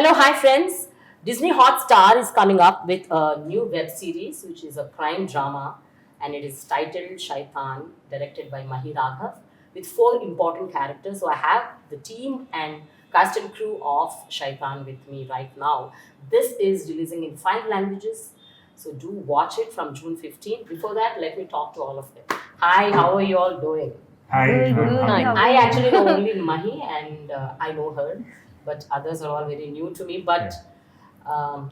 Hello, hi friends. Disney Hotstar is coming up with a new web series which is a crime drama and it is titled Shaitan, directed by Mahi raghav, with four important characters. So I have the team and cast and crew of Shaitan with me right now. This is releasing in 5 languages. So do watch it from June 15th. Before that, let me talk to all of them. Hi, how are you all doing? Hi. Good. I actually know only Mahi and I know her, but others are all very new to me. But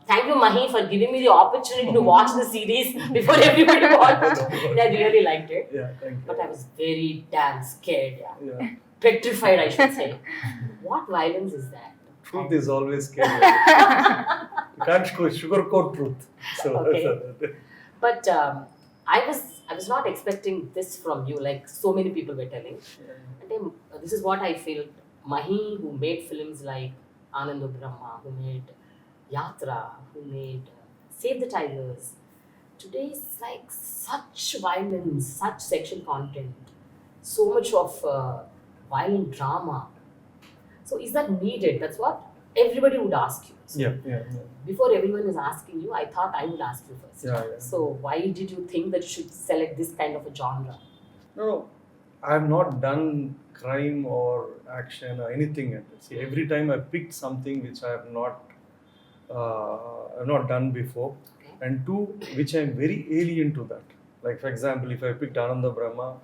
thank you, Mahi, for giving me the opportunity to watch the series before everybody watched it. I really liked it. Yeah, thank you. But I was very damn scared. Yeah. Petrified, I should say. What violence is that? Truth is always scary. You can't sugarcoat truth. So, Okay. But I was not expecting this from you, like so many people were telling. And then this is what I feel. Mahi, who made films like Anando Brahma, who made Yatra, who made Save the Tigers. Today is like such violence, such sexual content, so much of violent drama. So is that needed? That's what everybody would ask you. So yeah. before everyone is asking you, I thought I would ask you first. Yeah. So why did you think that you should select this kind of a genre? No, I have not done crime or action or anything yet. See, every time I picked something which I have not done before, Okay. and two, which I am very alien to that. Like for example, if I picked Ananda Brahma,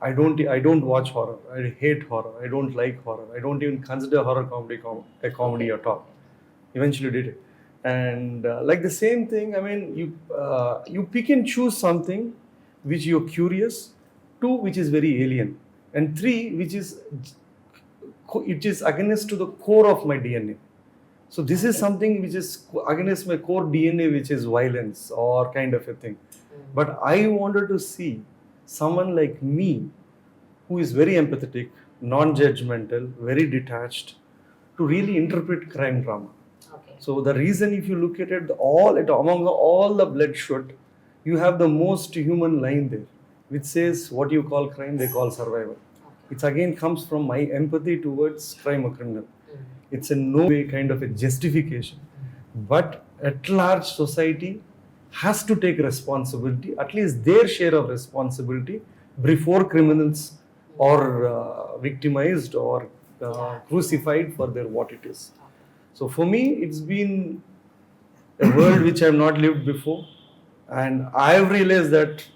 I don't watch horror. I hate horror. I don't like horror. I don't even consider horror comedy a comedy at all. Eventually did it, and like the same thing. I mean, you pick and choose something which you're curious, two which is very alien, and three which is against to the core of my DNA. So this is something which is against my core DNA, which is violence or kind of a thing. But I wanted to see someone like me who is very empathetic, non-judgmental, very detached, to really interpret crime drama. Okay. So the reason, if you look at it, among all the bloodshed, you have the most human line there, which says what you call crime, they call survival. It again comes from my empathy towards crime or criminal. It's in no way kind of a justification. But at large, society has to take responsibility, at least their share of responsibility, before criminals are victimized or crucified for their what it is. So for me, it's been a world which I have not lived before, and I have realized that,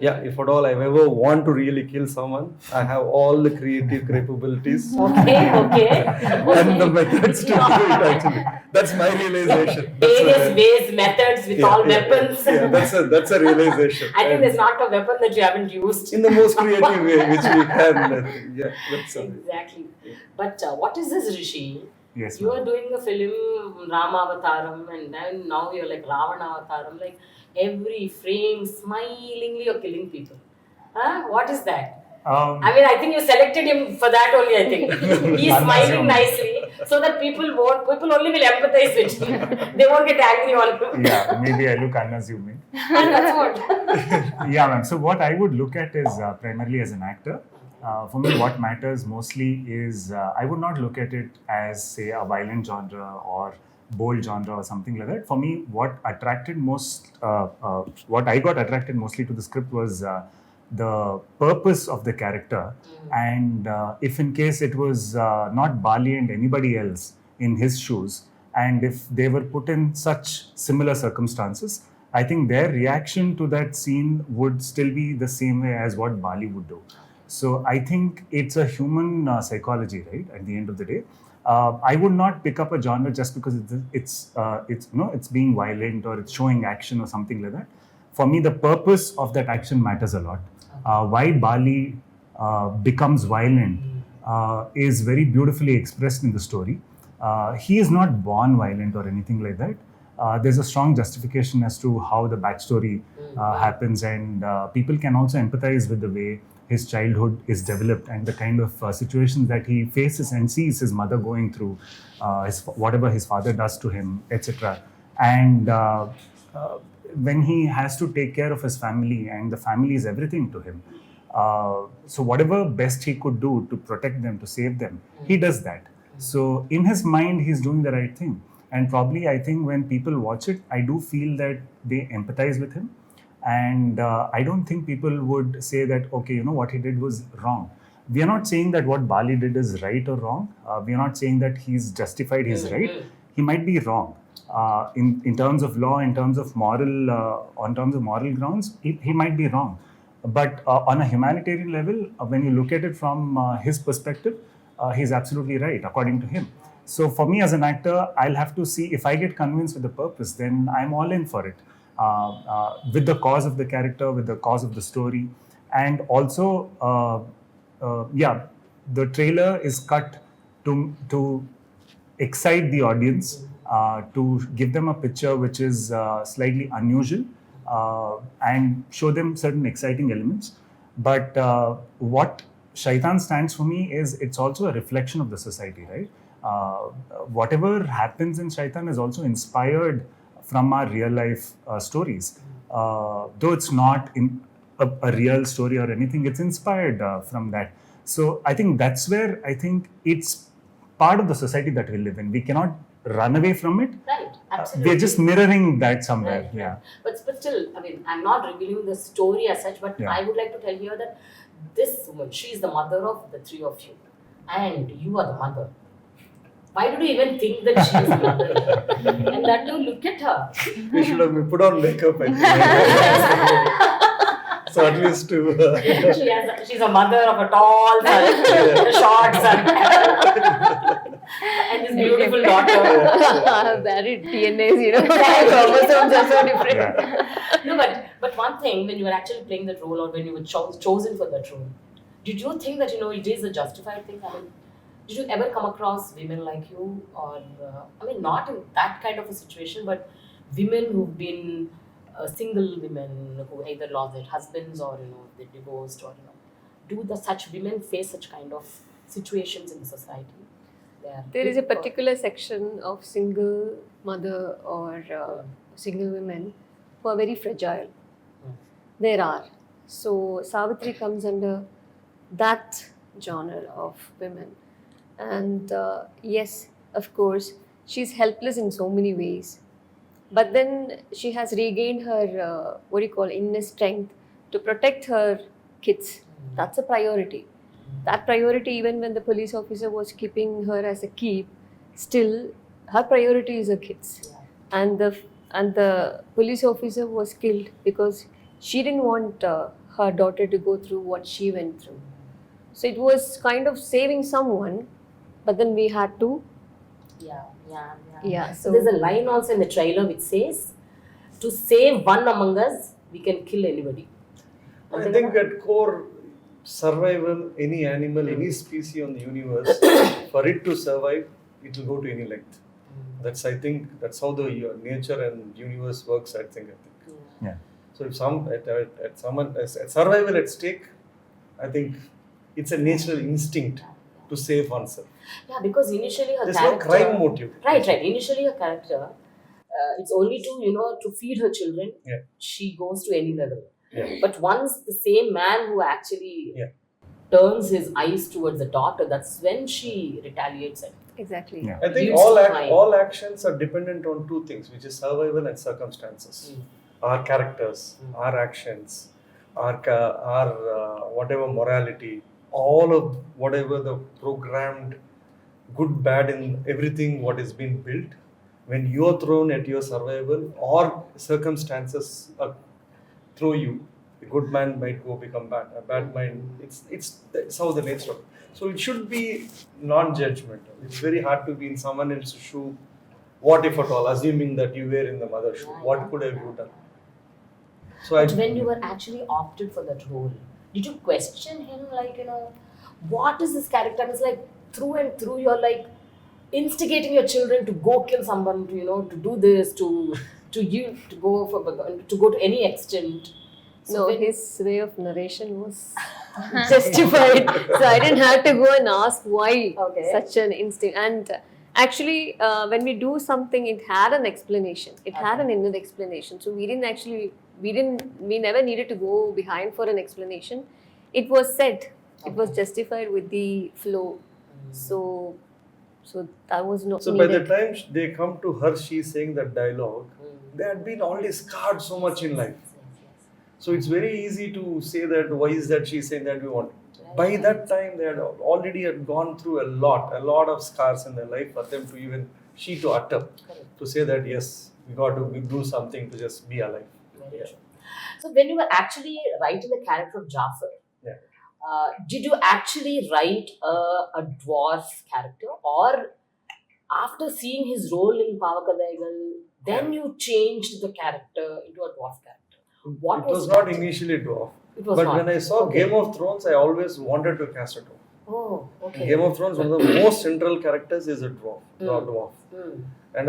if at all I ever want to really kill someone, I have all the creative capabilities Okay. and the methods to do it. Actually, that's my realization. Various ways, methods with all weapons. That's a realization. I think there's not a weapon that you haven't used. In the most creative way, which we can. I think. Yeah, that's it. Exactly. But what is this, Rishi? Yes, You ma'am. are doing a film, Rama Avataram, and then now you're like Ravana Avataram. Like every frame, smilingly you're killing people. Huh? What is that? I mean, I think you selected him for that only, I think. He's smiling nicely so that people only will empathize with him. They won't get angry on him. Yeah, maybe I look unassuming. And that's what. Yeah, ma'am. So what I would look at is primarily as an actor. For me, what matters mostly is I would not look at it as, say, a violent genre or bold genre or something like that. For me, what I got attracted mostly to the script was the purpose of the character. And if in case it was not Bali and anybody else in his shoes, and if they were put in such similar circumstances, I think their reaction to that scene would still be the same way as what Bali would do. So I think it's a human psychology, right? At the end of the day, I would not pick up a genre just because it's being violent or it's showing action or something like that. For me, the purpose of that action matters a lot. Why Bali becomes violent is very beautifully expressed in the story. He is not born violent or anything like that. There's a strong justification as to how the backstory happens, and people can also empathize with the way his childhood is developed and the kind of situations that he faces and sees his mother going through, whatever his father does to him, etc. And when he has to take care of his family, and the family is everything to him. So whatever best he could do to protect them, to save them, he does that. So in his mind, he's doing the right thing. And probably, I think when people watch it, I do feel that they empathize with him. And I don't think people would say that, okay, you know, what he did was wrong. We are not saying that what Bali did is right or wrong. We are not saying that he's justified his right. He might be wrong. In terms of law, in terms of moral, on terms of moral grounds, he might be wrong. But on a humanitarian level, when you look at it from his perspective, he's absolutely right, according to him. So for me as an actor, I'll have to see if I get convinced with the purpose, then I'm all in for it. With the cause of the character, with the cause of the story, and also, yeah, the trailer is cut to excite the audience, to give them a picture which is slightly unusual, and show them certain exciting elements. But what Shaitan stands for me is it's also a reflection of the society, right? Whatever happens in Shaitan is also inspired from our real life stories. Though it's not in a real story or anything, it's inspired from that. So I think that's where I think it's part of the society that we live in. We cannot run away from it. Right, absolutely. We're just mirroring that somewhere. Right, Yeah. right. But still, I mean, I'm not revealing the story as such, but Yeah. I would like to tell here that this woman, she is the mother of the three of you, and you are the mother. Why did you even think that she is the mother? And that too, look at her. We should have put on makeup, I think. So at least to. She's a mother of a tall son, a short son, and this beautiful daughter. Married DNAs, you know, chromosomes are so different. Yeah. No, but one thing, when you were actually playing that role, or when you were chosen for that role, did you think that, you know, it is a justified thing? I mean, did you ever come across women like you, or I mean, not in that kind of a situation, but women who've been single women who either lost their husbands, or, you know, they divorced, or, you know, such women face such kind of situations in the society? There is a particular section of single mother or single women who are very fragile. There are. So Savitri comes under that genre of women. And yes, of course, she's helpless in so many ways. But then she has regained her, inner strength to protect her kids. That's a priority. That priority, even when the police officer was keeping her as a keep, still her priority is her kids. And the police officer was killed because she didn't want her daughter to go through what she went through. So it was kind of saving someone, but then we had to. Yeah. So there's a line also in the trailer which says, "To save one among us, we can kill anybody." I think at core, survival, any animal, any species on the universe, for it to survive, it will go to any length. I think that's how the nature and universe works. I think. Yeah. So if at survival at stake, I think it's a natural instinct to save oneself. Yeah, because initially her There's character, no crime motive. Right. Initially her character, it's only to, you know, to feed her children. Yeah. She goes to any level. Yeah. But once the same man who actually turns his eyes towards the daughter, that's when she retaliates. Exactly. Yeah. I think Leads to crime. all actions are dependent on two things, which is survival and circumstances. Our characters, our actions, our whatever morality, all of whatever the programmed good, bad, in everything what is being built, when you are thrown at your survival or circumstances throw you, a good man might go become bad, a bad man. It's how the nature. So it should be non-judgmental. It's very hard to be in someone else's shoe. What if at all? Assuming that you were in the mother's shoe, what could have you done? So But when you were actually opted for that role, did you question him, like, you know, what is this character? And it's like through and through you're like instigating your children to go kill someone, to, you know, to do this, to go to any extent. So his way of narration was justified. So I didn't have to go and ask why such an instinct. And actually, when we do something, it had an explanation. It had an inner explanation. So we never needed to go behind for an explanation. It was said. It was justified with the flow. So So that was not So by the needed. time they come to her, she's saying that dialogue. They had been already scarred so much in life. So it's very easy to say that why is that she's saying that we want. By that time, they had already had gone through a lot of scars in their life for them to even to utter, to say that yes, we got to do something to just be alive. Very true. So when you were actually writing the character of Jafar, Yeah. did you actually write a dwarf character, or after seeing his role in Pavakadaigal, then you changed the character into a dwarf character? What It was it? not initially dwarf. It was But not. when I saw Okay. Game of Thrones, I always wanted to cast a dwarf. Oh, okay. In Game of Thrones, one of the most central characters is a dwarf. Dwarf. Hmm. And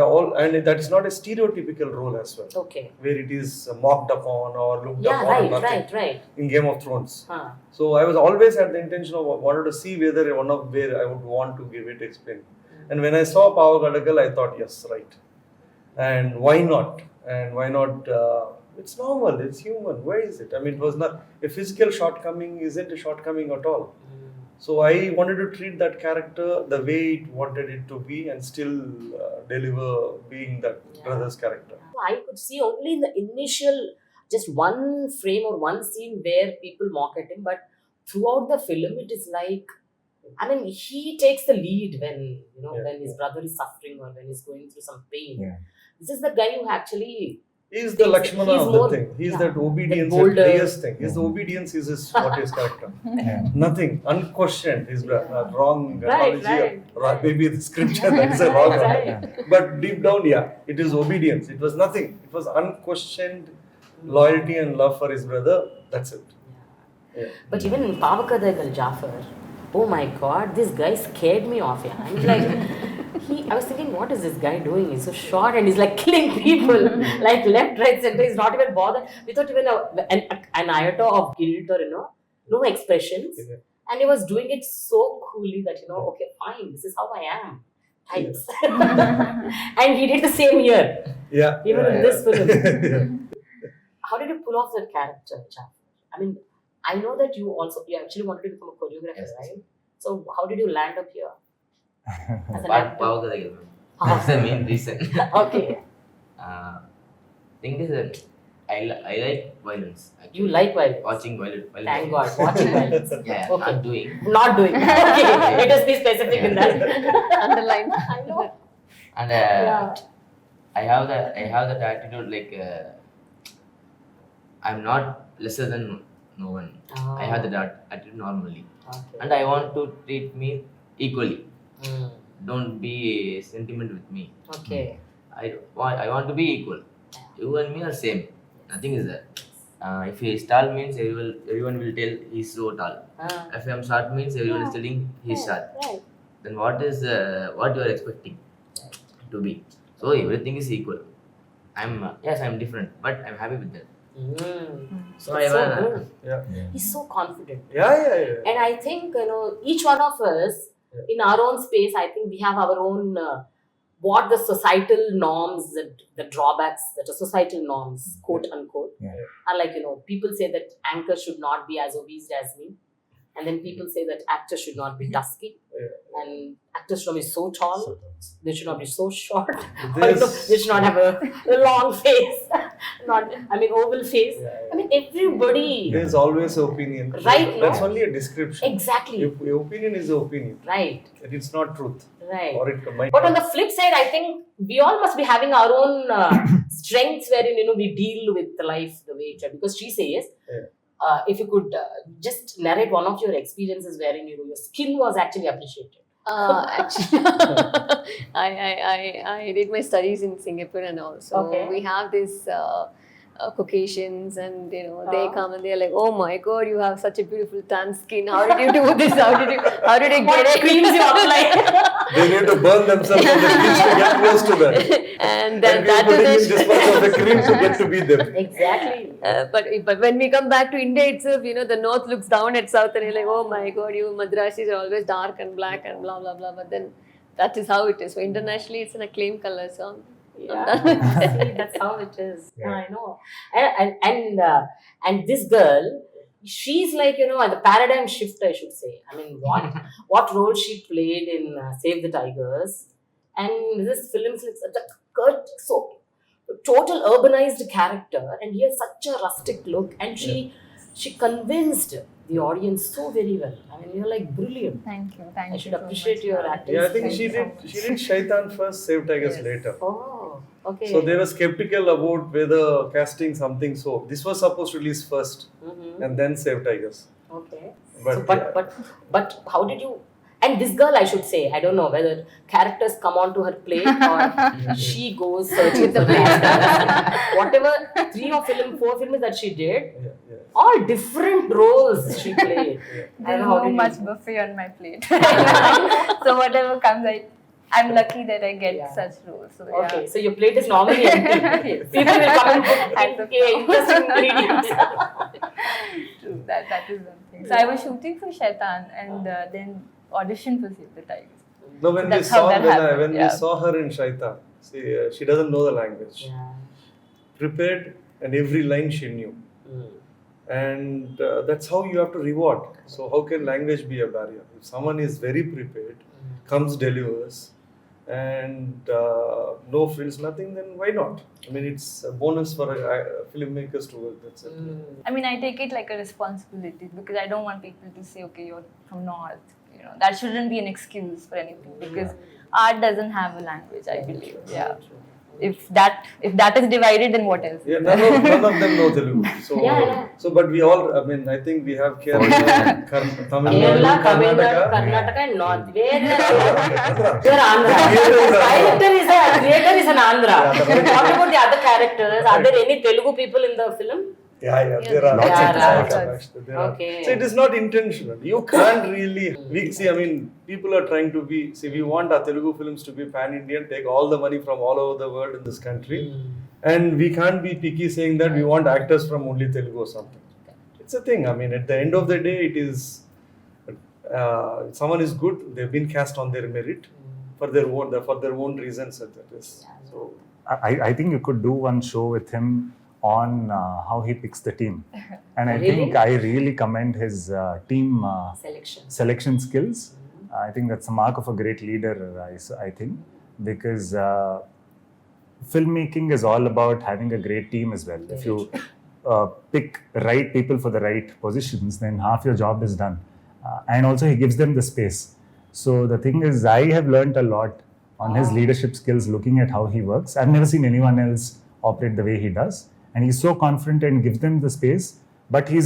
that is not a stereotypical role as well, Okay. where it is mocked upon or looked Yeah, upon or right, nothing right. in Game of Thrones. Huh. So I was always had the intention of wanted to see whether one of where I would want to give it explain. And when I saw Power Gadagal, I thought yes, right. And why not? And why not? It's normal. It's human. Why is it? I mean, it was not a physical shortcoming. Isn't a shortcoming at all. So I wanted to treat that character the way it wanted it to be, and still deliver being that brother's character. I could see only in the initial, just one frame or one scene where people mock at him, but throughout the film, it is like, I mean, he takes the lead when when his brother is suffering or when he's going through some pain. Yeah. This is the guy who actually. He's the Lakshmana he's of the more- thing. He's yeah, that obedience that bolder- and highest thing. His obedience is his character. Yeah. Nothing, unquestioned. His wrong Right, analogy. right. Maybe the scripture that is a wrong one. Right. But deep down, yeah, it is obedience. It was nothing. It was unquestioned loyalty and love for his brother. That's it. Yeah. But even in Pavakadaigal Jafar, oh my god, this guy scared me off. Yeah. I was like, I was thinking, what is this guy doing? He's so short and he's like killing people, like left, right, center. He's not even bothered. Without even an iota of guilt or no expressions. Yeah. And he was doing it so coolly that okay, fine, this is how I am. Types. And he did the same here. Yeah. Even in this film. Yeah. How did you pull off that character, Jafar? I mean, I know that you actually wanted to become a choreographer, Yes. right? So how did you land up here? As an But actor? Pavakadaigal. That's the main reason. Okay. Thing is that I like violence. Actually. You like violence. Watching violence. Thank God. Watching violence. Yeah, Okay. not doing. Not doing. Okay. Let us be specific in that. Underline. I know. And Yeah. I have that attitude like I'm not lesser than no one. I have that attitude normally, Okay. and I want to treat me equally. Mm. Don't be sentiment with me. Okay. I want to be equal. You and me are same. Nothing is there. If he is tall means everyone will tell he's so tall. If I am short means everyone is telling he's short. Right. Then what is what you are expecting to be? So everything is equal. I'm different, but I'm happy with that. Mm. So That's so I good. Yeah. He's so confident. Yeah. And I think, each one of us, in our own space, I think we have our own, what the societal norms, the drawbacks that are societal norms, quote unquote, Yeah. are like, people say that anchors should not be as obese as me. And then people say that actors should not be dusky. And actors should not be so tall. They should not be so short. They should not have a long face. Oval face. I mean, everybody. There's always an opinion. Right, That's no? only a description. Exactly. Your opinion is an opinion. Right. It's not truth. Right. Or it might But on not. the flip side, I think we all must be having our own strengths wherein we deal with the life the way it is. Because she says, if you could just narrate one of your experiences wherein your skill was actually appreciated. Actually, I did my studies in Singapore and all. So Okay. we have this Caucasians, and they come and they're like, "Oh my God, you have such a beautiful tan skin. How did you do this? How did you get What it?" creams you apply? They need to burn themselves on the beach to get close to that. And And then we are that putting in is this much of the cream to get to be them. Exactly. but when we come back to India itself, the north looks down at south and you're like, oh my God, you Madrasis are always dark and black and blah blah blah. But then that is how it is. So internationally, it's an acclaimed color. So Yeah, see, that's how it is. Yeah, I know. And this girl, she's like, the paradigm shift, I should say. I mean, what role she played in Save the Tigers, and this film is like such a so total urbanized character, and he has such a rustic look, and she convinced the audience so very well. I mean, you're like brilliant. Thank you. I should appreciate your acting. Yeah, I think skills. she did Shaitan first, Save Tigers later. Oh, okay. So they were skeptical about whether casting something. So this was supposed to release first, and then Save Tigers. Okay. But, But how did you? And this girl, I should say, I don't know whether characters come onto her plate or she goes searching for the whatever 4 films that she did, all different roles she played. There's no much buffet on my plate. So whatever comes, I'm lucky that I get such roles. So, Okay, so your plate is normally empty. People will come and put interesting ingredients. True, that is one thing. So I was shooting for Shaitan and then auditioned for Save the Tigers. No, when That's how that happened, we saw her in Shaitan, she doesn't know the language. Yeah. Prepared, and every line she knew. And that's how you have to reward. So how can language be a barrier? If someone is very prepared, comes, delivers, and no frills, nothing, then why not? I mean, it's a bonus for filmmakers to work. That's it. I mean, I take it like a responsibility because I don't want people to say, okay, you're from North. That shouldn't be an excuse for anything because art doesn't have a language, I believe. Yeah. If that is divided, then what else? Yeah, none of them know Telugu. So, but we all, I mean, I think we have Kerala, Tamil Nadu, Karnataka, and North. They're Andhra. Creator is an Andhra. What about the other characters? Are there any Telugu people in the film? Yeah, there are lots of them. Okay. So it is not intentional. You can't really. I mean, people are trying to be. We want our Telugu films to be pan-Indian. Take all the money from all over the world in this country, and we can't be picky saying that we want actors from only Telugu or something. It's a thing. I mean, at the end of the day, it is. Someone is good. They've been cast on their merit for their own reasons. That is. So I think you could do one show with him on how he picks the team, and I think I really commend his team selection skills. I think that's a mark of a great leader. I think because filmmaking is all about having a great team as well. If you pick right people for the right positions, then half your job is done, and also he gives them the space. So the thing is, I have learned a lot on his leadership skills looking at how he works. I've never seen anyone else operate the way he does. And he's so confident and gives them the space, but he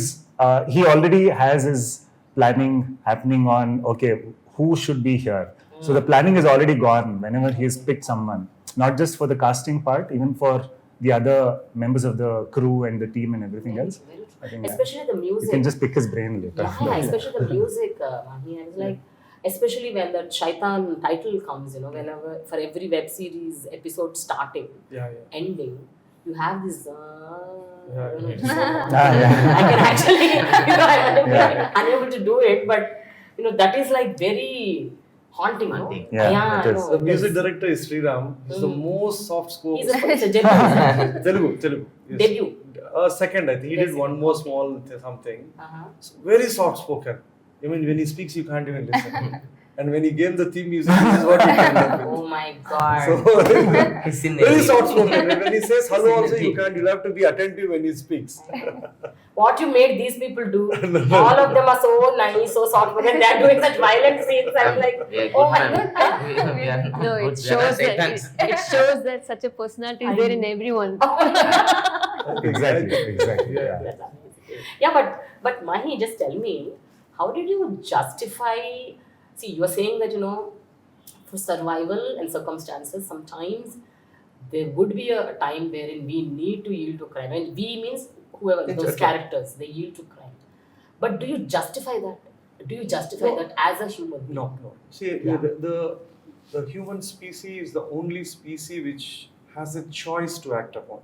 already has his planning happening on, okay, who should be here. So the planning is already gone whenever he's picked someone, not just for the casting part, even for the other members of the crew and the team and everything else. I think especially the music. You can just pick his brain later. Yeah, especially the music. Mahi. I was like, especially when the Shaitan title comes, whenever for every web series episode starting, ending. You have this. I can actually, I'm unable to do it, but that is like very haunting. Yeah, it is. The music director is Sriram. He's the most soft-spoken. He's a debut. Telugu. Yes. Debut. Second, I think he did one more small something. So very soft-spoken. I mean, when he speaks, you can't even listen. And when he gave the theme music, this is what he can do. Oh my God. So, very soft spoken. When he says hello also, you'll have to be attentive when he speaks. What you made these people do, all of them are so nice, so soft spoken. They're doing such violent scenes. I'm like, oh my God. No, it shows that such a personality is there in everyone. Exactly. Yeah, but Mahi, just tell me, how did you justify? See, you are saying that, for survival and circumstances, sometimes there would be a time wherein we need to yield to crime. And we means whoever, those characters, they yield to crime. But do you justify that? Do you justify that as a human being? No. See, the human species is the only species which has a choice to act upon.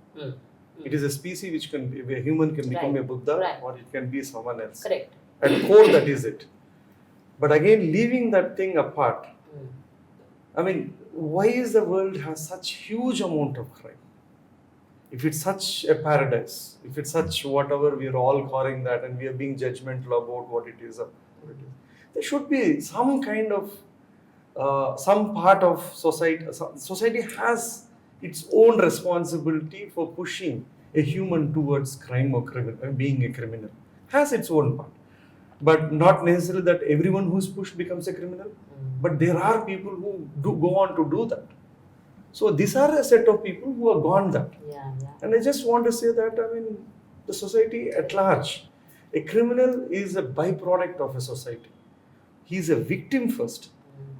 It is a species which a human can become a Buddha or it can be someone else. Correct. At core, that is it. But again, leaving that thing apart, I mean, why is the world has such huge amount of crime? if it's such a paradise, if it's such whatever we are all calling that, and we are being judgmental about what it is, there should be some kind of some part of society. Society has its own responsibility for pushing a human towards crime or criminal, being a criminal. Has its own part, but not necessarily that everyone who's pushed becomes a criminal. But there are people who do go on to do that. So these are a set of people who have gone that. And I just want to say that, I mean, the society at large, a criminal is a byproduct of a society. He is a victim first.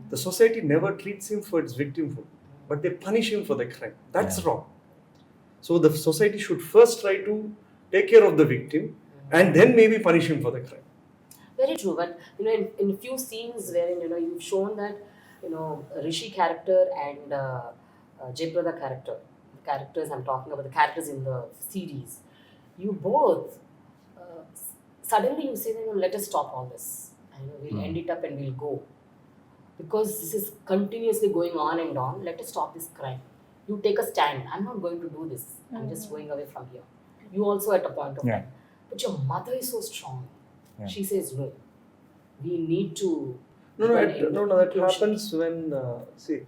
The society never treats him for its victimhood, but they punish him for the crime. That's wrong. So the society should first try to take care of the victim and then maybe punish him for the crime. Very true, but in a few scenes wherein you've shown that Rishi character and Jayprada character, the characters I'm talking about, the characters in the series, you both suddenly you say that let us stop all this, and we'll end it up and we'll go, because this is continuously going on and on. Let us stop this crime. You take a stand. I'm not going to do this. I'm just going away from here. You also at a point of time, but your mother is so strong. She says no. We need to. No. That happens when see.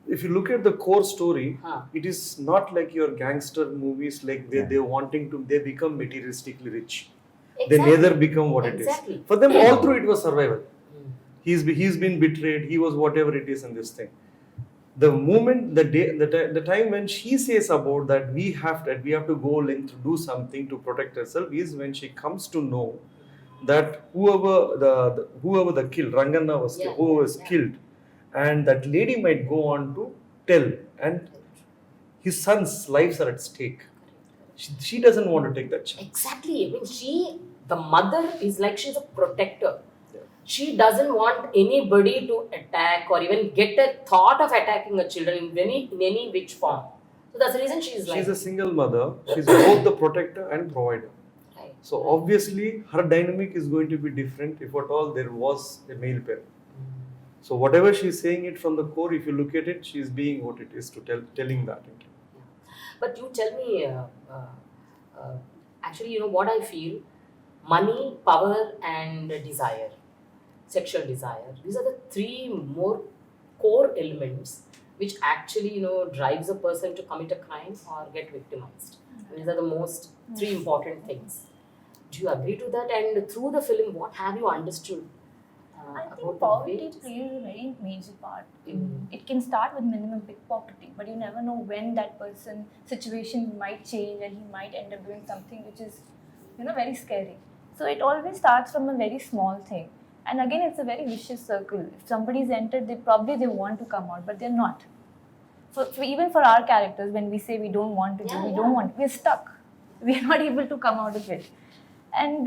If you look at the core story, it is not like your gangster movies, like they wanting to, they become materialistically rich. Exactly. They neither become what it is. For them, all through it was survival. He's been betrayed. He was whatever it is in this thing. The moment, the time when she says about that we have to go length to do something to protect herself is when she comes to know that whoever the killed, Rangana was killed, who was killed, and that lady might go on to tell, and his son's lives are at stake. She doesn't want to take that chance. Exactly. I mean, the mother is like she's a protector. She doesn't want anybody to attack or even get a thought of attacking her children in any which form. So that's the reason she's a single mother. She's both the protector and provider. Right. So obviously her dynamic is going to be different if at all there was a male parent. So whatever she's saying it from the core, if you look at it, she's being what it is to telling that. But you tell me, actually, what I feel, money, power and desire, sexual desire, these are the three more core elements which actually, drives a person to commit a crime or get victimized. These are the most three important things. Do you agree to that? And through the film, what have you understood? I think poverty plays a very major part. It can start with minimum pickpocketing, but you never know when that person's situation might change and he might end up doing something which is, very scary. So it always starts from a very small thing. And again, it's a very vicious circle. If somebody's entered, they want to come out, but they're not. Even for our characters, when we say we don't want to do, we're stuck. We're not able to come out of it. And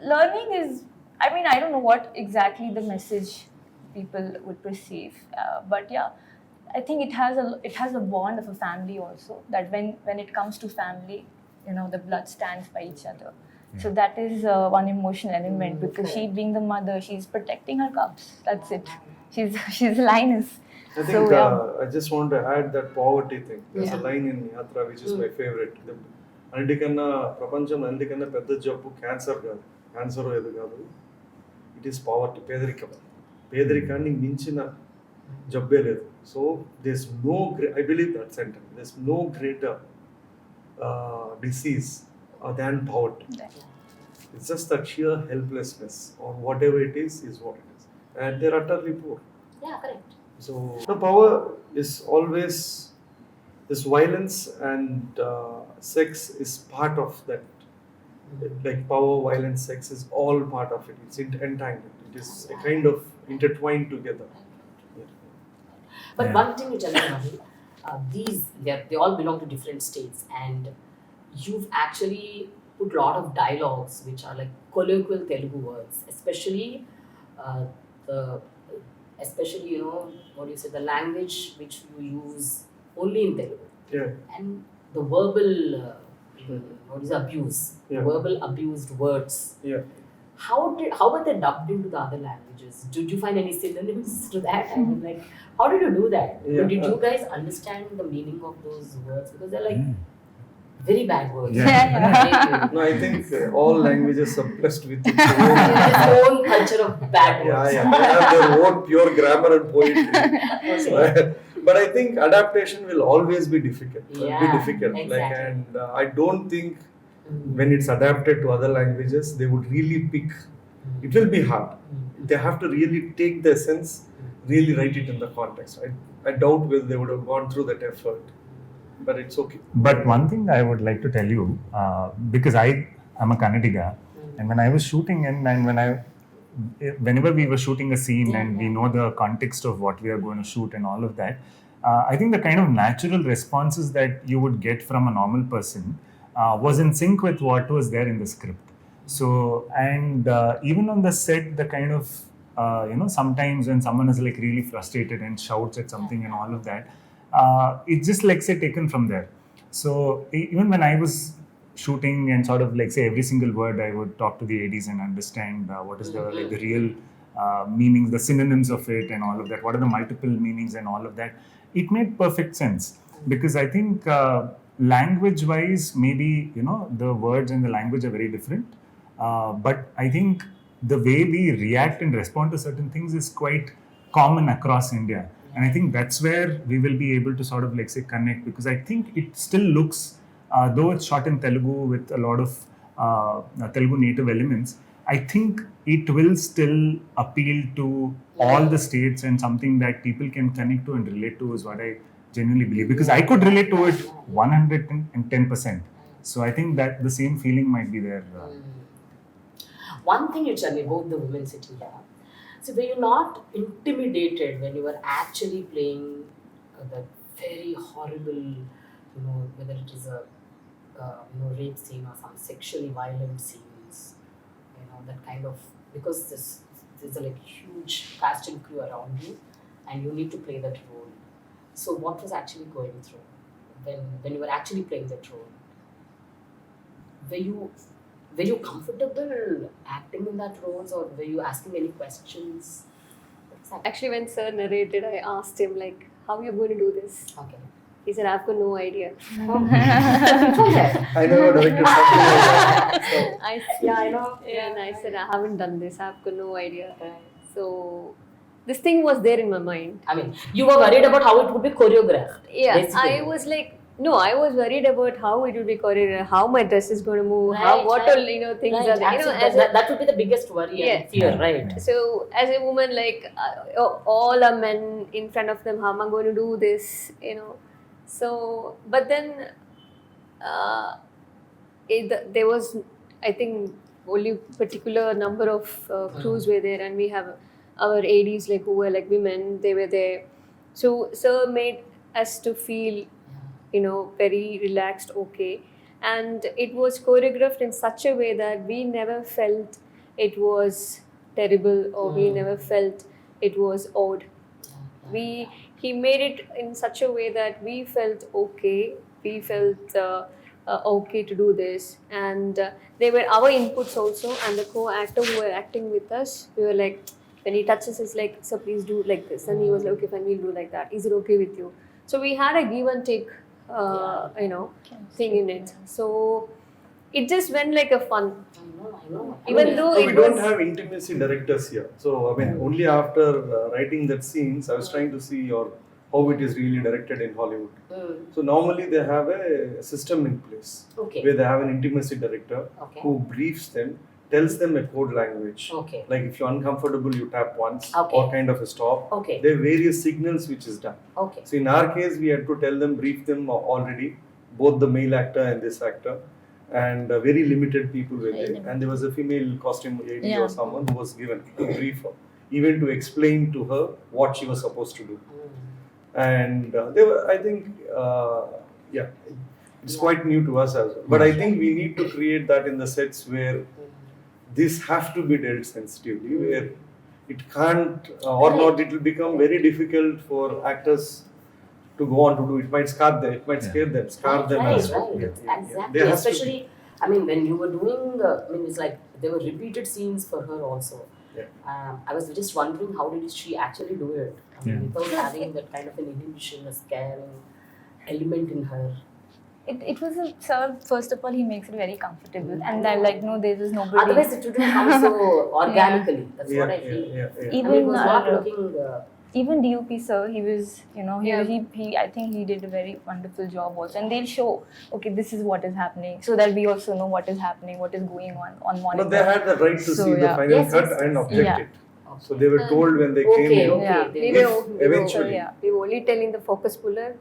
learning is, I don't know what exactly the message people would perceive, but yeah, I think it has a bond of a family also, that when it comes to family, the blood stands by each other. So that is one emotional element, because she being the mother, she's protecting her cubs. That's it. She's a lioness. I think I just want to add that poverty thing. There's a line in Yatra which is my favorite. అన్నిటికన్నా ప్రపంచం అన్నిటికన్నా పెద్ద జబ్బు cancer కాదు, cancer ఏది కాదు, it is poverty, పేదరికాన్ని మించిన జబ్బే లేదు. So there's no, I believe that sentence, there's no greater disease than poverty. It's just that sheer helplessness or whatever it is what it is, and they're utterly poor. Yeah, correct. So the power is always this violence, and sex is part of that. Like power, violence, sex is all part of it. It's entangled. It is a kind of intertwined together. But one thing you tell me, Mahi, they all belong to different states, and you've actually put a lot of dialogues which are like colloquial Telugu words, especially what do you say, the language which you use only in Telugu. Yeah. And the verbal abuse, Yeah. verbal abused words. Yeah. how were they dubbed into the other languages? Did you find any synonyms to that? I mean, like, how did you do that? Yeah. Did you guys understand the meaning of those words? Because they're like very bad words. Yeah. No, I think all languages are blessed with its Its own culture of bad words. yeah. They have their own pure grammar and poetry. Okay. But I think adaptation will always be difficult. Yeah, Like, exactly. and I don't think when it's adapted to other languages, they would really pick. It will be hard. They have to really take the essence, really write it in the context. I doubt whether they would have gone through that effort. But it's okay. But one thing I would like to tell you, because I am a Kannadiga, and when I was shooting and whenever we were shooting a scene and we know the context of what we are going to shoot and all of that, I think the kind of natural responses that you would get from a normal person was in sync with what was there in the script. So, and even on the set, the kind of, sometimes when someone is like really frustrated and shouts at something and all of that, it's just like, say, taken from there. So, even when I was shooting and sort of like, say, every single word, I would talk to the ADs and understand what is the like the real meanings, the synonyms of it and all of that. What are the multiple meanings and all of that? It made perfect sense because I think language-wise, maybe, the words and the language are very different. But I think the way we react and respond to certain things is quite common across India. And I think that's where we will be able to sort of like say connect, because I think it still looks, though it's shot in Telugu with a lot of Telugu native elements, I think it will still appeal to all the states and something that people can connect to and relate to is what I genuinely believe. Because I could relate to it 110%. So I think that the same feeling might be there. One thing you tell me about the women sitting here. So were you not intimidated when you were actually playing the very horrible, whether it is a rape scene or some sexually violent scenes, that kind of, because there's a like huge cast and crew around you, and you need to play that role. So what was actually going through when you were actually playing that role? Were you comfortable acting in that roles, or were you asking any questions? What's that? Actually, when sir narrated, I asked him like, how are you going to do this? Okay. He said, I've got no idea. I never directed something like that. So, I know. And I said, I haven't done this. I've got no idea. So this thing was there in my mind. I mean, you were worried about how it would be choreographed. Yeah, basically. I was like, no, I was worried about how it will be choreographed, how my dress is going to move, Right, how what right. all things Right, are there. absolutely. That would be the biggest worry and fear, right? So as a woman, like all are men in front of them, how am I going to do this? So, but then there was, I think, only particular number of crews were there, and we have our ADs like who were like women. They were there, so sir made us to feel, very relaxed, okay, and it was choreographed in such a way that we never felt it was terrible or we never felt it was odd. He made it in such a way that we felt okay. We felt okay to do this, and they were our inputs also. And the co-actor who were acting with us, we were like, when he touches us, like, "Sir, please do like this," and he was like, "Okay, fine, we'll do like that. Is it okay with you?" So we had a give and take, thing in it. So it just went like a fun. I know. Even though we it don't was. have intimacy directors here. So, I mean, only after writing that scenes, I was trying to see how it is really directed in Hollywood. So, normally they have a system in place Okay. where they have an intimacy director Okay. who briefs them, tells them a code language. Okay. Like if you're uncomfortable, you tap once Okay. or kind of a stop. Okay. There are various signals which is done. Okay. So, in our case, we had to tell them, brief them already, both the male actor and this actor. And very limited people were there, and there was a female costume lady or someone who was given to brief her, even to explain to her what she was supposed to do. And they were, I think, it's quite new to us as well. But I think we need to create that in the sets where this has to be dealt sensitively, where it can't or not, it will become very difficult for actors to go on to do. It might scar them, it might scare them, scar them as well. Right. Yeah. Exactly. There has to be. Especially, I mean, when you were doing, it's like there were repeated scenes for her also. I was just wondering how did she actually do it? I mean, without having that kind of an inhibition, a scaring element in her. It was a sir. First of all, he makes it very comfortable, and then like no, there is nobody. Otherwise, it wouldn't come so organically. That's what I feel. Even It was not looking. Even DOP sir, he was, you know, he I think he did a very wonderful job also, and they'll show, okay, this is what is happening, so that we also know what is happening, what is going on monitor. But they had the right to see the final cut and object it. So they were told when they came in. Eventually. We were only telling the focus puller,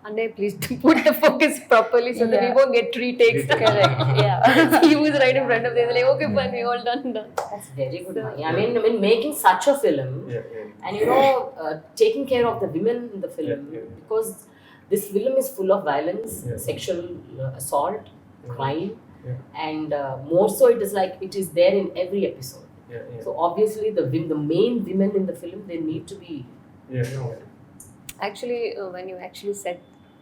Anne, please put the focus properly so that we won't get 3 takes. Correct. Yeah. He was right in front of them. Like, okay, fine, we all done. That's very good. I mean, making such a film, and you know, taking care of the women in the film, because this film is full of violence, sexual assault, crime, and more so it is like it is there in every episode. So obviously the main women in the film, they need to be. Actually, when you actually said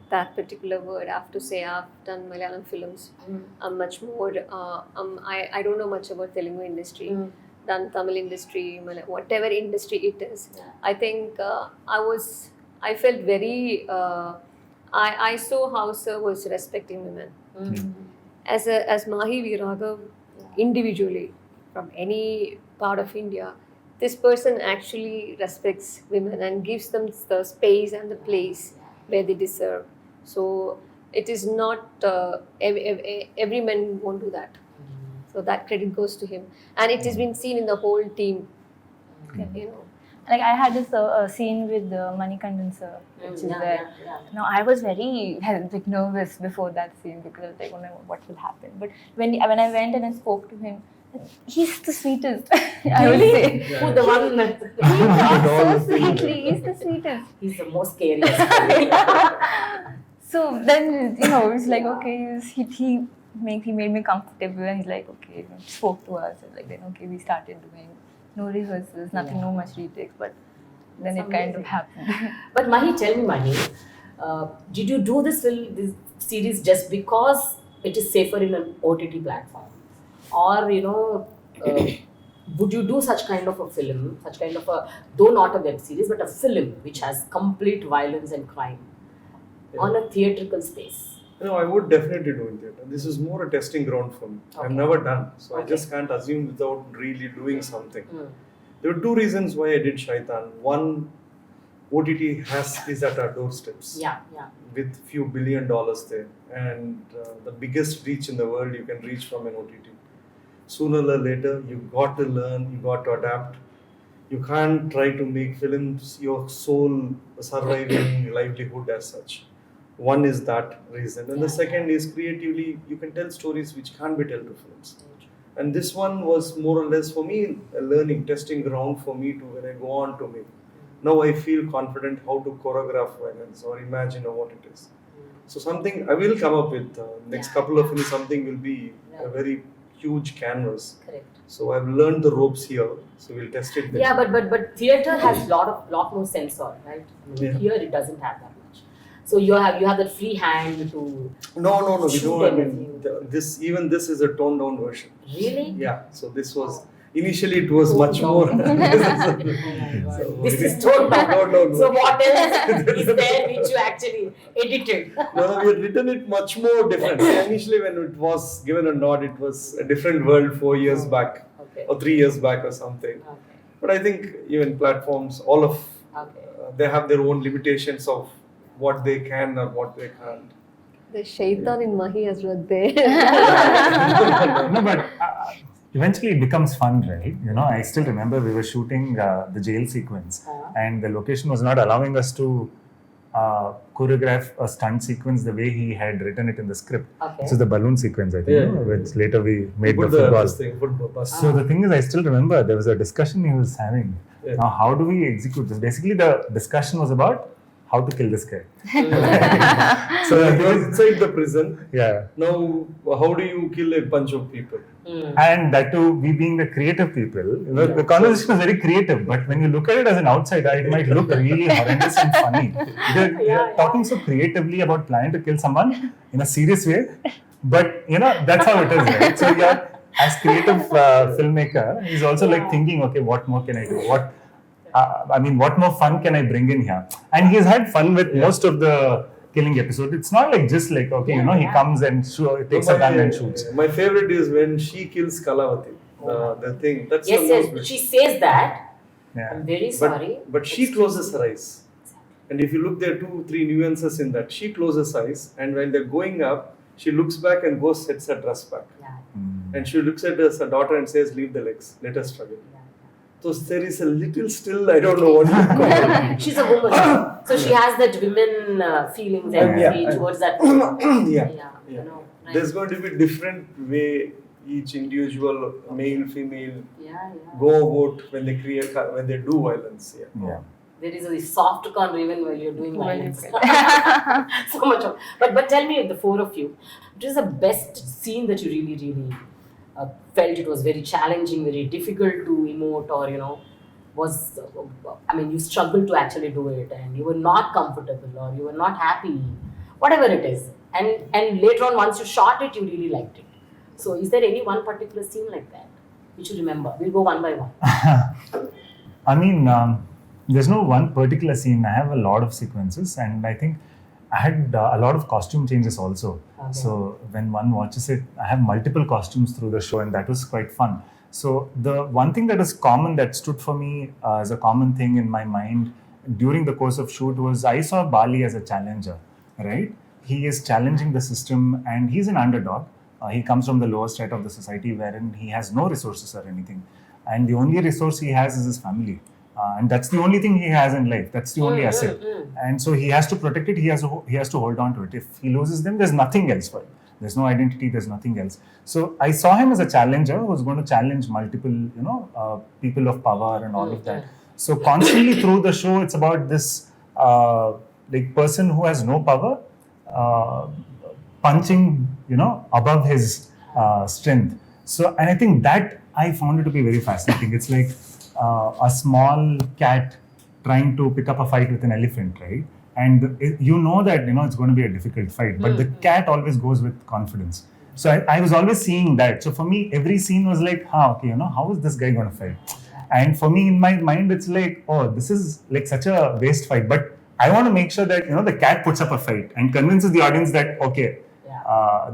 that particular word, I have to say I've done Malayalam films. I'm much more. I don't know much about Telugu industry. Done Tamil industry, whatever industry it is. I think I felt very. I saw how Sir was respecting women. As Mahi raghav, individually from any part of India, this person actually respects women and gives them the space and the place where they deserve. So it is not every man won't do that. So that credit goes to him, and it has been seen in the whole team. You know, like I had this scene with Manikandan sir, which is there. Now I was very like nervous before that scene because I was like, oh no, what will happen? But when I went and I spoke to him, he's the sweetest. I would say. Who the one? He talks so sweetly. He's the sweetest. He's the most scariest. So then, you know, it's like, okay, he made me comfortable, and he's like, okay, you know, spoke to us, and like then okay, we started doing no rehearsals, nothing, no much retakes, but then it kind of happened. But Mahi, tell me, Mahi, did you do this series just because it is safer in an OTT platform, or you know, would you do such kind of a film, such kind of a, though not a web series, but a film which has complete violence and crime on a theatrical space? No, I would definitely do in theatre. This is more a testing ground for me. I've never done, so I just can't assume without really doing something. There were 2 reasons why I did Shaitan. One, OTT is at our doorsteps. With few $1 billion there, and the biggest reach in the world you can reach from an OTT. Sooner or later, you got to learn, you got to adapt. You can't try to make films your sole surviving livelihood as such. One is that reason, and the second is creatively you can tell stories which can't be told to films. And this one was more or less for me a learning, testing ground for me to when I go on to make. Now I feel confident how to choreograph violence or imagine what it is. So something I will come up with next couple of films. Something will be a very huge canvas. Correct. So I've learned the ropes here. So we'll test it there. Yeah, but theatre has lot more censor, right? I mean, here it doesn't have that much. So you have that free hand to. No. We shoot don't. I mean, anything. this is a toned down version. Really? Yeah. So this was initially it was much more. This is toned down. No. So what else is there which you actually edited? No, we had written it much more different. Initially, when it was given a nod, it was a different world 4 years back, or 3 years back, or something. But I think even platforms, all of they have their own limitations of what they can or what they can't. The Shaitan in Mahi has read there. No, but eventually it becomes fun, right? You know, I still remember we were shooting the jail sequence, and the location was not allowing us to choreograph a stunt sequence the way he had written it in the script. This is the balloon sequence, I think, which later we made the football. So the thing is, I still remember there was a discussion he was having. Now, how do we execute this? Basically, the discussion was about how to kill this guy. So he was inside the prison. Yeah. Now, how do you kill a bunch of people? And that too, we being the creative people, the conversation was very creative. But when you look at it as an outsider, it might look really horrendous and funny. You're talking so creatively about planning to kill someone in a serious way, but you know that's how it is, right? So as creative filmmaker, he's also like thinking, okay, what more can I do? What more fun can I bring in here? And he's had fun with most of the killing episode. It's not like just like, okay, he comes and takes a gun and shoots. My favorite is when she kills Kalavati. The thing. That's the most Yes, she says that. Yeah. I'm very sorry. But she closes her eyes. And if you look, there are 2-3 nuances in that. She closes her eyes, and when they're going up, she looks back and goes, sets her dress back. Yeah. And she looks at her daughter and says, leave the legs, let us struggle. So there is a little still, I don't know what to call it. She's a woman. So she has that women feelings and towards that. Yeah. You know, right? There's going to be different way each individual, male, female, Yeah. go about when they when they do violence. Yeah. There is a soft corner even while you're doing violence. So much of. But tell me, the four of you, what is the best scene that you really felt it was very challenging, very difficult to emote, or was you struggled to actually do it, and you were not comfortable, or you were not happy, whatever it is, and later on once you shot it, you really liked it. So is there any one particular scene like that which you remember? We'll go one by one. There's no one particular scene. I have a lot of sequences, and I think I had a lot of costume changes also. Okay. So when one watches it, I have multiple costumes through the show, and that was quite fun. So the one thing that is common, that stood for me as a common thing in my mind during the course of shoot, was I saw Bali as a challenger, right? He is challenging the system, and he's an underdog. He comes from the lower strata of the society, wherein he has no resources or anything. And the only resource he has is his family. And that's the only thing he has in life. That's the only asset. And so he has to protect it. He has to hold on to it. If he loses them, there's nothing else for him. There's no identity. There's nothing else. So I saw him as a challenger who's going to challenge multiple, people of power and all of that. So constantly through the show, it's about this person who has no power, punching, above his strength. So, and I think that I found it to be very fascinating. It's like a small cat trying to pick up a fight with an elephant, right? And you know that, it's going to be a difficult fight, but the cat always goes with confidence. So I was always seeing that. So for me, every scene was like, how is this guy going to fight? And for me, in my mind, it's like, oh, this is like such a waste fight. But I want to make sure that, the cat puts up a fight and convinces the audience that, okay,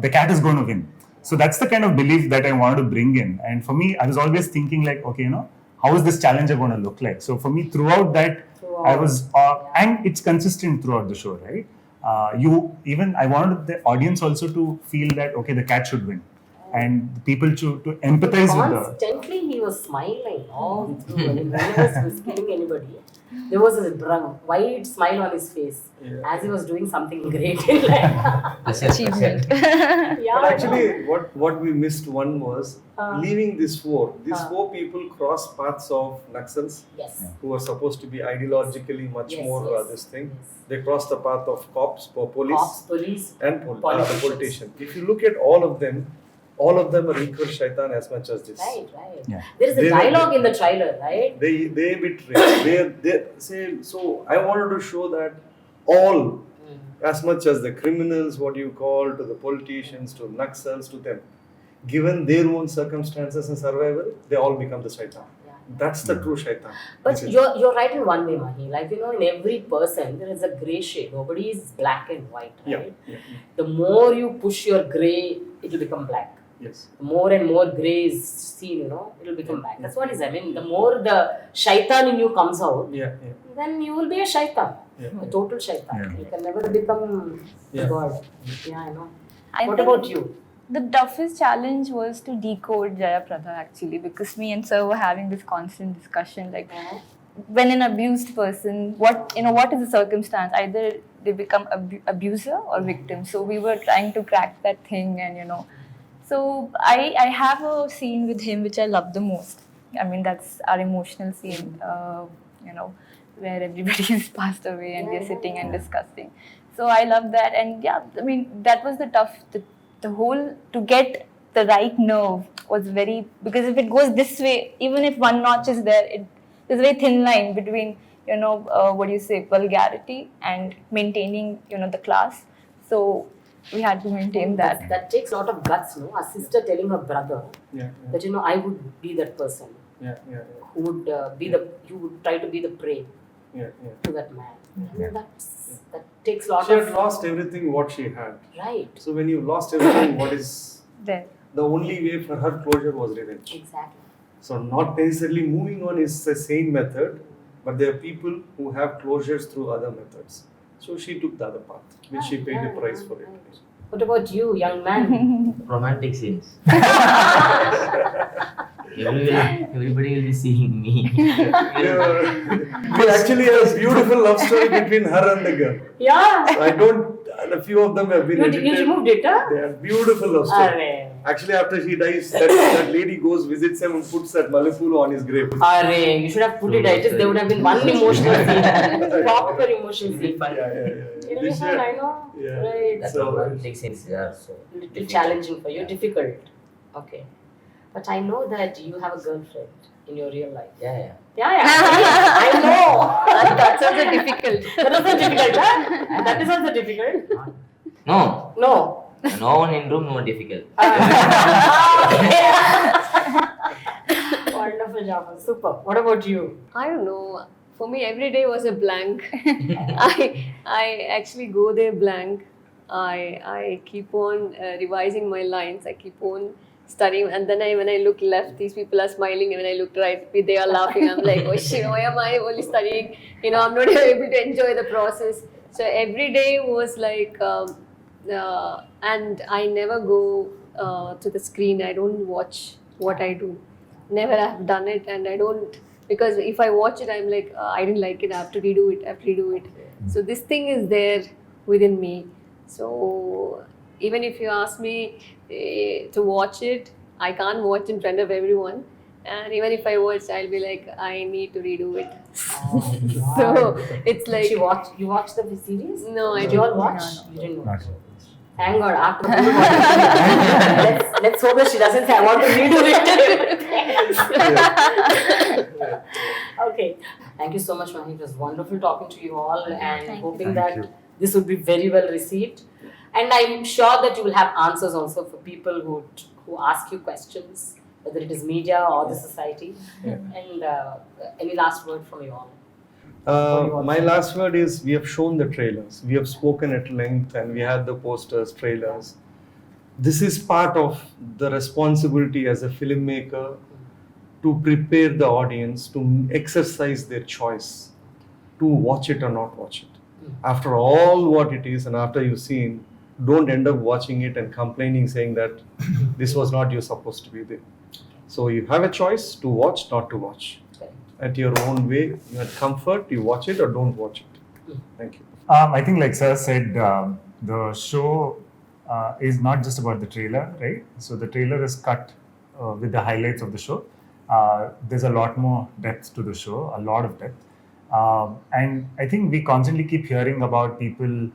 the cat is going to win. So that's the kind of belief that I wanted to bring in. And for me, I was always thinking like, okay, how is this challenger going to look like? So for me, throughout that, I was, and it's consistent throughout the show, right? I wanted the audience also to feel that, okay, the cat should win. And people to empathize with the... Constantly he was smiling all through. Whenever he was killing anybody, there was a wide smile on his face as he was doing something great in life. Achievement. But actually, what we missed one was leaving these four. These four people cross paths of Naxals, who are supposed to be ideologically much more this thing. They cross the path of cops, police, and the politician. If you look at all of them are equal Shaitan as much as this. Right. Yeah. There is a dialogue in the trailer, right? They betray. they say, so I wanted to show that all, as much as the criminals, what you call, to the politicians, to Naxals, to them, given their own circumstances and survival, they all become the Shaitan. That's the true Shaitan. But you're right in one way, Mahi. Like, in every person, there is a grey shade. Nobody is black and white, right? Yeah. The more you push your grey, it will become black. Yes. The more and more grey is seen, it will become black. That's what it is. The more the Shaitan in you comes out, then you will be a Shaitan. A total Shaitan. You can never become God. Yeah, I know. What about you? The toughest challenge was to decode Jayapradha actually, because me and Sir were having this constant discussion like, when an abused person, what is the circumstance? Either they become abuser or victim. So we were trying to crack that thing, and so I have a scene with him which I love the most. That's our emotional scene, where everybody is passed away and we're sitting and discussing. So I love that, and that was the whole, to get the right nerve was very, because if it goes this way, even if one notch is there, there's a very thin line between, vulgarity and maintaining, the class. So we had to maintain that. That takes a lot of guts, no? A sister telling her brother Yeah, that, you know, I would be that person yeah, yeah, who would you would try to be the prey yeah, yeah. to that man. Yeah. That takes a lot She had of lost everything what she had. right. So when you lost everything, what is There. the only way for her closure was revenge. Exactly. So not necessarily moving on is the same method, but there are people who have closures through other methods. So she took the other path, which she paid the price for it. What about you, young man? Romantic scenes. Everybody will be seeing me. We actually have a beautiful love story between her and the girl. Yeah. I don't. A few of them have been You edited. removed it, huh? They are beautiful love story. Arre. Actually, after she dies, that lady goes, visits him, and puts that Malipulu on his grave. Arre, you should have put it right. There would have been one emotional scene. Proper emotional It'll be scene. fun. It'll be fun, I know. Yeah. Right. That's So- romantic scenes are so Little challenging for you, difficult. Okay. But I know that you have a girlfriend in your real life. Yeah. Yeah. I know. That's also difficult. That is not difficult, huh? That is also difficult. No. No. No one in room, no one difficult. Wonderful, Jafar. Super. What about you? I don't know. For me, every day was a blank. I actually go there blank. I keep on revising my lines. I keep on studying, and then when I look left, these people are smiling, and when I look right, they are laughing. I'm like, oh shit, why am I only studying? You know, I'm not able to enjoy the process. So every day was like, and I never go to the screen. I don't watch what I do. Never have done it, and I don't, because if I watch it, I'm like, I didn't like it. I have to redo it. So this thing is there within me. So even if you ask me to watch it, I can't watch in front of everyone. And even if I watch, I'll be like, I need to redo it. So it's like, You watched the series? no, I Did you all don't. watch? No. You didn't Not watch. Thank God. After the whole let's hope that she doesn't say I want to redo it. Okay. Thank you so much, Mahi. It was wonderful talking to you all and Thank you. hoping Thank that you. this would be very well received. And I'm sure that you will have answers also for people who ask you questions, whether it is media or the society. Yeah. And any last word from you all? My last word is we have shown the trailers. We have spoken at length and we had the posters, trailers. This is part of the responsibility as a filmmaker to prepare the audience to exercise their choice to watch it or not watch it. After all what it is and after you've seen, don't end up watching it and complaining saying that this was not you supposed to be there. So you have a choice to watch, not to watch. At your own way, you at comfort, you watch it or don't watch it. Thank you. I think, like Sir said, the show is not just about the trailer, right? So the trailer is cut with the highlights of the show. There's a lot more depth to the show, a lot of depth. And I think we constantly keep hearing about people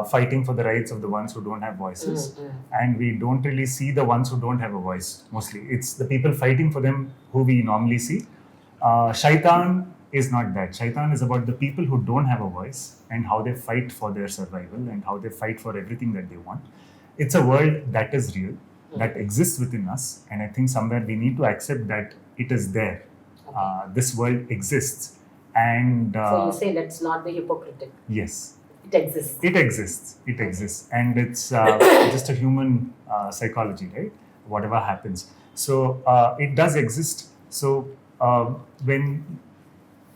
fighting for the rights of the ones who don't have voices. And we don't really see the ones who don't have a voice, mostly. It's the people fighting for them who we normally see. Shaitan is not that. Shaitan is about the people who don't have a voice and how they fight for their survival and how they fight for everything that they want. It's a world that is real, that exists within us, and I think somewhere we need to accept that it is there. This world exists, and So you say let's not be hypocritical. yes, It exists. it exists, and it's just a human psychology, right? Whatever happens, so it does exist. So when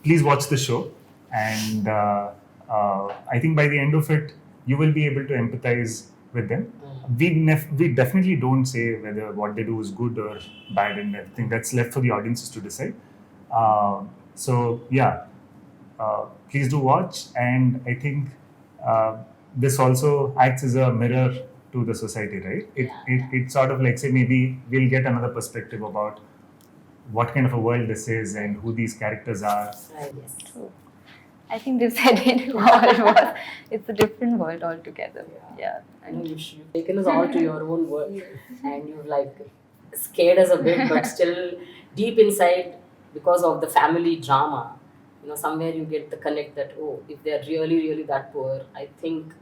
please watch the show, and I think by the end of it, you will be able to empathize with them. We definitely don't say whether what they do is good or bad, and everything. That's left for the audiences to decide. So yeah, please do watch, and I think this also acts as a mirror to the society, right? It sort of like, say, maybe we'll get another perspective about what kind of a world this is and who these characters are. Right, yes. True. I think they've said it all. It's a different world altogether. Yeah. I know you've taken us all to your own world and you've like scared us a bit, but still deep inside, because of the family drama, you know, somewhere you get the connect that, oh, if they're really, really that poor, I think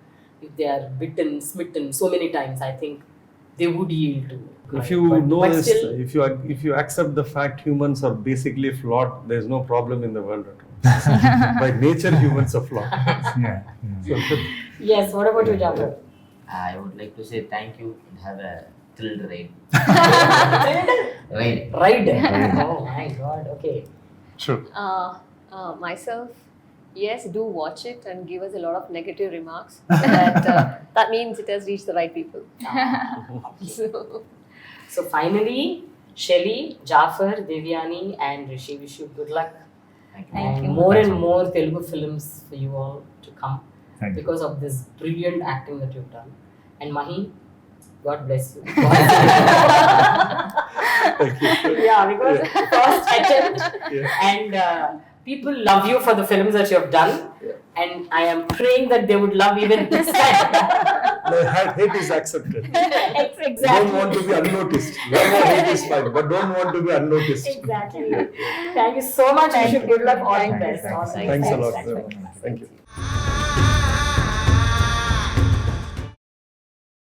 if they are bitten, smitten so many times, I think they would yield to crime. If you know but this, still, if you accept the fact humans are basically flawed, there is no problem in the world at all. By nature, humans are flawed. Yeah. yes. What about you, Jafar? I would like to say thank you and have a thrilled ride. Ride. Ride. Oh my God. Okay. True. Myself, yes, do watch it and give us a lot of negative remarks. That means it has reached the right people. So, So finally, Shlly, Jafar, Devayani, and Rishi, wish you good luck. Thank you. Thank And you. more and more Telugu films for you all to come Thank you. because of this brilliant acting that you've done. And Mahi, God bless you. Yeah, because first attempt, and people love you for the films that you have done. And I am praying that they would love even this time. The hate is accepted. Exactly. Don't want to be unnoticed. Love or hate is fine, but don't want to be unnoticed. Exactly. Thank you so much. Wish you good luck. All the Thank you. best. All the Thank you. best. Thanks a lot. Thank you.